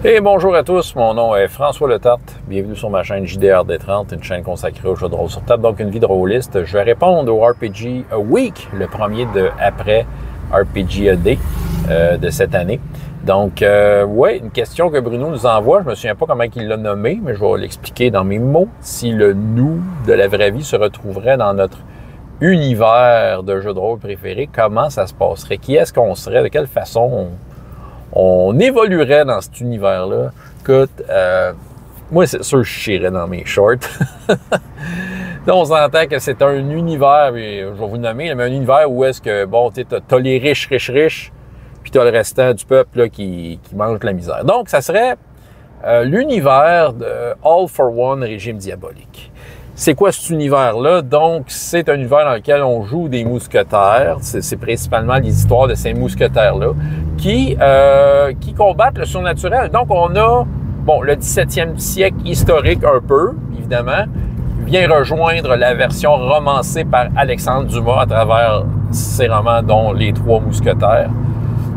Et bonjour à tous, mon nom est François Letarte. Bienvenue sur ma chaîne JDR D30, une chaîne consacrée aux jeux de rôle sur table, donc une vie de rôliste. Je vais répondre au RPG A Week, le premier de après RPG AD de cette année. Donc, ouais, une question que Bruno nous envoie, je me souviens pas comment il l'a nommé, mais je vais l'expliquer dans mes mots. Si le nous de la vraie vie se retrouverait dans notre univers de jeux de rôle préféré, comment ça se passerait? Qui est-ce qu'on serait? De quelle façon on évoluerait dans cet univers-là? Écoute, moi, c'est sûr que je chierais dans mes shorts. Là, on s'entend que c'est un univers, je vais vous le nommer, mais un univers où est-ce que, bon, tu as les riches, puis tu as le restant du peuple là, qui mange de la misère. Donc, ça serait l'univers de All for One Régime Diabolique. C'est quoi cet univers-là? Donc, c'est un univers dans lequel on joue des mousquetaires. C'est principalement les histoires de ces mousquetaires-là qui combattent le surnaturel. Donc, on a, bon, le 17e siècle historique un peu, évidemment, vient rejoindre la version romancée par Alexandre Dumas à travers ses romans, dont Les Trois Mousquetaires.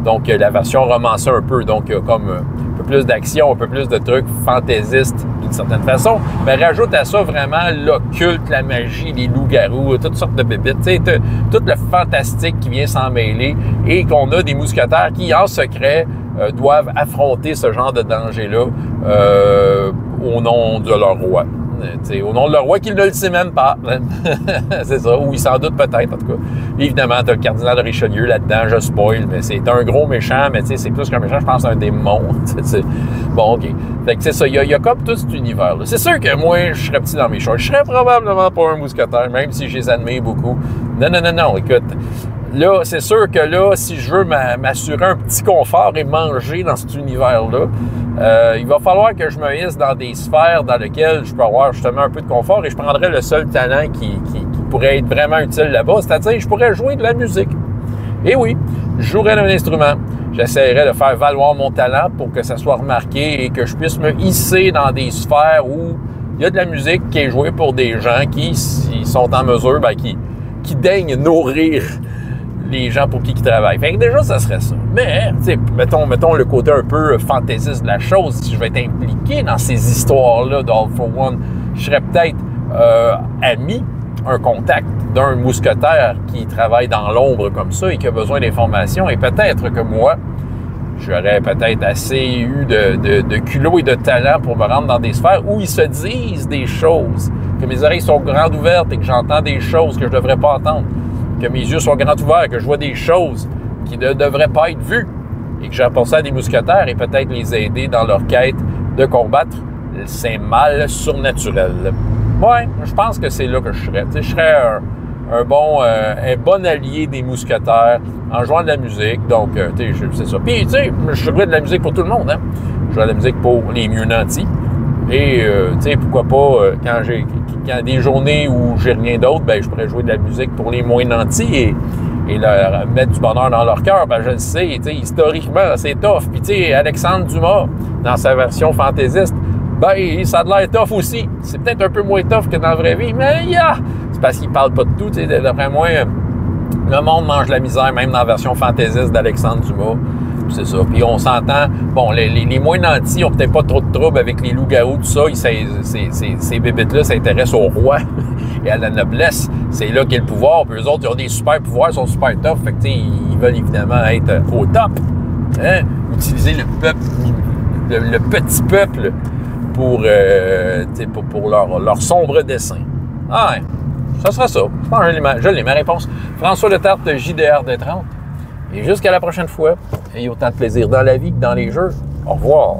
Donc, la version romancée un peu, donc comme un peu plus d'action, un peu plus de trucs fantaisistes d'une certaine façon. Mais rajoute à ça vraiment l'occulte, la magie, les loups-garous, toutes sortes de bébites, tu sais, tout le fantastique qui vient s'en mêler et qu'on a des mousquetaires qui, en secret, doivent affronter ce genre de danger-là au nom de leur roi. T'sais, au nom de leur roi qu'il ne le sait même pas. C'est ça, ou il s'en doute peut-être, en tout cas. Évidemment, tu as le cardinal de Richelieu là-dedans, je spoil, mais c'est un gros méchant, mais c'est plus qu'un méchant, je pense un démon. Bon, OK. Fait que c'est ça, il y a comme tout cet univers-là. C'est sûr que moi, je serais petit dans mes shorts. Je serais probablement pas un mousquetaire, même si je les admire beaucoup. Non, écoute. Là, c'est sûr que là, si je veux m'assurer un petit confort et manger dans cet univers-là, il va falloir que je me hisse dans des sphères dans lesquelles je peux avoir justement un peu de confort et je prendrais le seul talent qui pourrait être vraiment utile là-bas, c'est-à-dire je pourrais jouer de la musique. Et oui, je jouerais d'un instrument. J'essaierais de faire valoir mon talent pour que ça soit remarqué et que je puisse me hisser dans des sphères où il y a de la musique qui est jouée pour des gens qui, s'ils sont en mesure, qui daignent nourrir les gens pour qui ils travaillent. Fait que déjà, ça serait ça. Mais, tu sais, mettons le côté un peu fantaisiste de la chose. Si je vais être impliqué dans ces histoires-là d'All for One, je serais peut-être un contact d'un mousquetaire qui travaille dans l'ombre comme ça et qui a besoin d'informations. Et peut-être que moi, j'aurais peut-être assez eu de culot et de talent pour me rendre dans des sphères où ils se disent des choses, que mes oreilles sont grandes ouvertes et que j'entends des choses que je ne devrais pas entendre, que mes yeux sont grands ouverts, que je vois des choses qui ne devraient pas être vues et que j'ai apporté à des mousquetaires et peut-être les aider dans leur quête de combattre ces mal surnaturels. Ouais, je pense que c'est là que je serais. Tu sais, je serais un bon allié des mousquetaires en jouant de la musique. Donc, tu sais, c'est ça. Puis, tu sais, je jouerais de la musique pour tout le monde. Hein? Je jouerais de la musique pour les mieux nantis. Et, tu sais, pourquoi pas, quand il y a des journées où j'ai rien d'autre, ben je pourrais jouer de la musique pour les moins nantis et leur mettre du bonheur dans leur cœur. Ben je le sais, tu sais, historiquement, c'est tough. Puis, tu sais, Alexandre Dumas, dans sa version fantaisiste, ben ça a de l'air tough aussi. C'est peut-être un peu moins tough que dans la vraie vie, mais c'est parce qu'il parle pas de tout, tu sais, d'après moi, le monde mange la misère, même dans la version fantaisiste d'Alexandre Dumas. C'est ça. Puis on s'entend, bon, les moins nantis ont peut-être pas trop de troubles avec les loups-garous, tout ça. Ces bébites-là s'intéressent au roi et à la noblesse. C'est là qu'est le pouvoir. Puis eux autres, ils ont des super pouvoirs, ils sont super tough. Fait que, tu sais, ils veulent évidemment être au top. Hein? Utiliser le peuple, le petit peuple pour leur sombre dessein. Ah ouais, ça sera ça. Je pense que je l'ai, ma réponse. François Letarte, JDR D30. Et jusqu'à la prochaine fois, ayez autant de plaisir dans la vie que dans les jeux. Au revoir.